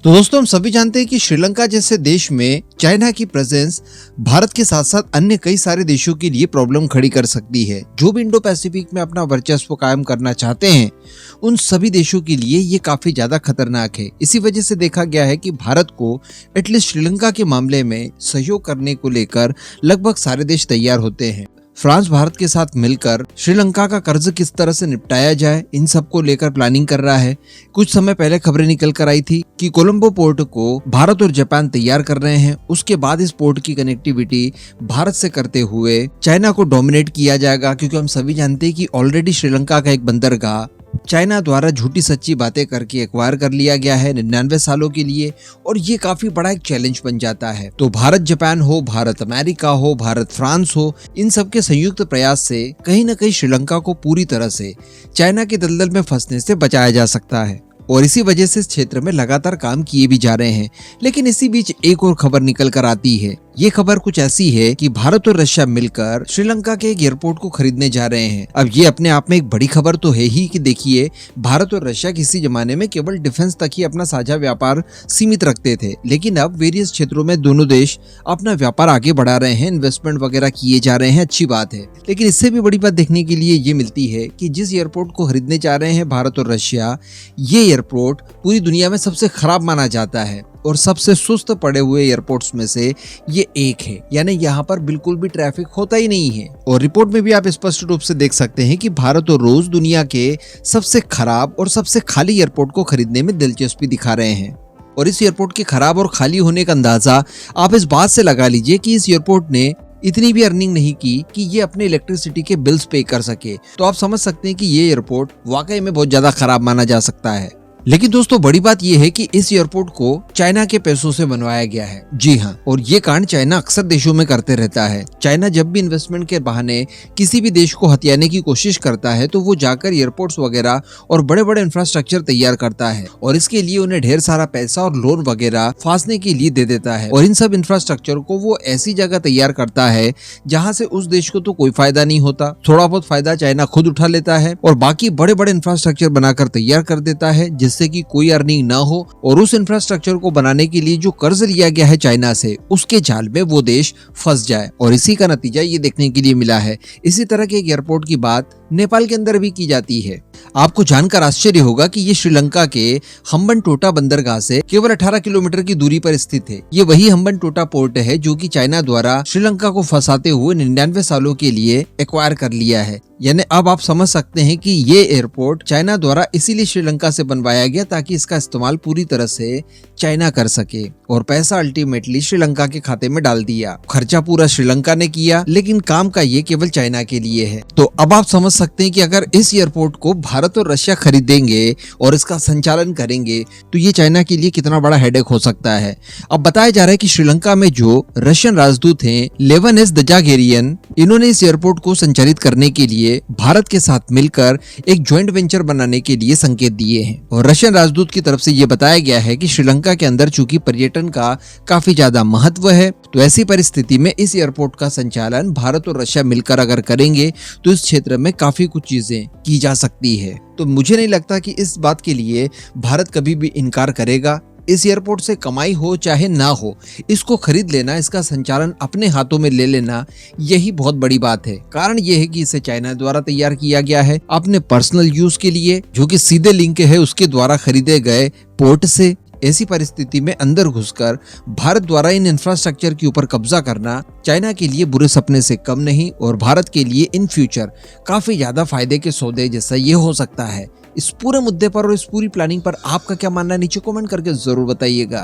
तो दोस्तों हम सभी जानते हैं कि श्रीलंका जैसे देश में चाइना की प्रेजेंस भारत के साथ साथ अन्य कई सारे देशों के लिए प्रॉब्लम खड़ी कर सकती है। जो भी इंडो पैसिफिक में अपना वर्चस्व कायम करना चाहते हैं उन सभी देशों के लिए ये काफी ज्यादा खतरनाक है। इसी वजह से देखा गया है कि भारत को एटलीस्ट श्रीलंका के मामले में सहयोग करने को लेकर लगभग सारे देश तैयार होते हैं। फ्रांस भारत के साथ मिलकर श्रीलंका का कर्ज किस तरह से निपटाया जाए इन सब को लेकर प्लानिंग कर रहा है। कुछ समय पहले खबरें निकल कर आई थी कि कोलंबो पोर्ट को भारत और जापान तैयार कर रहे हैं। उसके बाद इस पोर्ट की कनेक्टिविटी भारत से करते हुए चाइना को डोमिनेट किया जाएगा, क्योंकि हम सभी जानते हैं कि ऑलरेडी श्रीलंका का एक बंदरगाह चाइना द्वारा झूठी सच्ची बातें करके एक्वायर कर लिया गया है 99 सालों के लिए, और ये काफी बड़ा एक चैलेंज बन जाता है। तो भारत जापान हो, भारत अमेरिका हो, भारत फ्रांस हो, इन सब के संयुक्त प्रयास से कहीं न कहीं श्रीलंका को पूरी तरह से चाइना के दलदल में फंसने से बचाया जा सकता है। और इसी वजह से इस क्षेत्र में लगातार काम किए भी जा रहे हैं। लेकिन इसी बीच एक और खबर निकल कर आती है। ये खबर कुछ ऐसी है कि भारत और रशिया मिलकर श्रीलंका के एक एयरपोर्ट को खरीदने जा रहे हैं। अब ये अपने आप में एक बड़ी खबर तो है ही कि देखिए, भारत और रशिया किसी जमाने में केवल डिफेंस तक ही अपना साझा व्यापार सीमित रखते थे, लेकिन अब वेरियस क्षेत्रों में दोनों देश अपना व्यापार आगे बढ़ा रहे हैं, इन्वेस्टमेंट वगैरह किए जा रहे हैं। अच्छी बात है। लेकिन इससे भी बड़ी बात देखने के लिए ये मिलती है कि जिस एयरपोर्ट को खरीदने जा रहे हैं भारत और रशिया, ये एयरपोर्ट पूरी दुनिया में सबसे खराब माना जाता है और सबसे सुस्त पड़े हुए एयरपोर्ट्स में से ये एक है। यानी यहाँ पर बिल्कुल भी ट्रैफिक होता ही नहीं है। और रिपोर्ट में भी आप स्पष्ट रूप से देख सकते हैं कि भारत और रूस दुनिया के सबसे खराब और सबसे खाली एयरपोर्ट को खरीदने में दिलचस्पी दिखा रहे हैं। और इस एयरपोर्ट के खराब और खाली होने का अंदाजा आप इस बात से लगा लीजिए कि इस एयरपोर्ट ने इतनी भी अर्निंग नहीं की कि ये अपने इलेक्ट्रिसिटी के बिल्स पे कर सके। तो आप समझ सकते हैं कि ये एयरपोर्ट वाकई में बहुत ज्यादा खराब माना जा सकता है। लेकिन दोस्तों बड़ी बात यह है कि इस एयरपोर्ट को चाइना के पैसों से बनवाया गया है। जी हाँ, और ये कांड चाइना अक्सर देशों में करते रहता है। चाइना जब भी इन्वेस्टमेंट के बहाने किसी भी देश को हथियाने की कोशिश करता है तो वो जाकर एयरपोर्ट्स वगैरह और बड़े बड़े इंफ्रास्ट्रक्चर तैयार करता है, और इसके लिए उन्हें ढेर सारा पैसा और लोन वगैरह फांसने के लिए दे देता है। और इन सब इंफ्रास्ट्रक्चर को वो ऐसी जगह तैयार करता है जहाँ से उस देश को तो कोई फायदा नहीं होता। थोड़ा बहुत फायदा चाइना खुद उठा लेता है और बाकी बड़े बड़े इंफ्रास्ट्रक्चर बनाकर तैयार कर देता है, जिससे कि कोई अर्निंग ना हो। और उस इंफ्रास्ट्रक्चर को बनाने के लिए जो कर्ज लिया गया है चाइना से, उसके जाल में वो देश फंस जाए। और इसी का नतीजा ये देखने के लिए मिला है। इसी तरह के एक एयरपोर्ट की बात नेपाल के अंदर भी की जाती है। आपको जानकर आश्चर्य होगा कि ये श्रीलंका के हम्बनटोटा बंदरगाह से केवल 18 किलोमीटर की दूरी पर स्थित है। ये वही हम्बनटोटा पोर्ट है जो कि चाइना द्वारा श्रीलंका को फंसाते हुए 99 सालों के लिए एक्वायर कर लिया है। यानी अब आप समझ सकते हैं कि ये एयरपोर्ट चाइना द्वारा इसीलिए श्रीलंका से बनवाया गया ताकि इसका इस्तेमाल पूरी तरह से चाइना कर सके, और पैसा अल्टीमेटली श्रीलंका के खाते में डाल दिया। खर्चा पूरा श्रीलंका ने किया, लेकिन काम का ये केवल चाइना के लिए है। तो अब आप समझ सकते हैं कि अगर इस एयरपोर्ट को भारत और रशिया खरीदेंगे और इसका संचालन करेंगे तो ये चाइना के लिए कितना बड़ा हेडेक हो सकता है। अब बताया जा रहा है कि श्रीलंका में जो रशियन राजदूत हैं लेवन एस दजागेरियन, इन्होंने इस एयरपोर्ट को संचालित करने के लिए भारत के साथ मिलकर एक ज्वाइंट वेंचर बनाने के लिए संकेत दिए हैं। और रशियन राजदूत की तरफ से ये बताया गया है कि श्रीलंका के अंदर चूंकि पर्यटन का काफी ज्यादा महत्व है, तो ऐसी परिस्थिति में इस एयरपोर्ट का संचालन भारत और रशिया मिलकर अगर करेंगे तो इस क्षेत्र में काफी कुछ चीजें की जा सकती है। तो मुझे नहीं लगता कि इस बात के लिए भारत कभी भी इनकार करेगा। इस एयरपोर्ट से कमाई हो चाहे ना हो, इसको खरीद लेना, इसका संचालन अपने हाथों में ले लेना, यही बहुत बड़ी बात है। कारण ये है कि इसे चाइना द्वारा तैयार किया गया है अपने पर्सनल यूज के लिए, जो कि सीधे लिंक है उसके द्वारा खरीदे गए पोर्ट से। ऐसी परिस्थिति में अंदर घुसकर भारत द्वारा इन इंफ्रास्ट्रक्चर के ऊपर कब्जा करना चाइना के लिए बुरे सपने से कम नहीं, और भारत के लिए इन फ्यूचर काफी ज्यादा फायदे के सौदे जैसा ये हो सकता है। इस पूरे मुद्दे पर और इस पूरी प्लानिंग पर आपका क्या मानना है, नीचे कमेंट करके जरूर बताइएगा।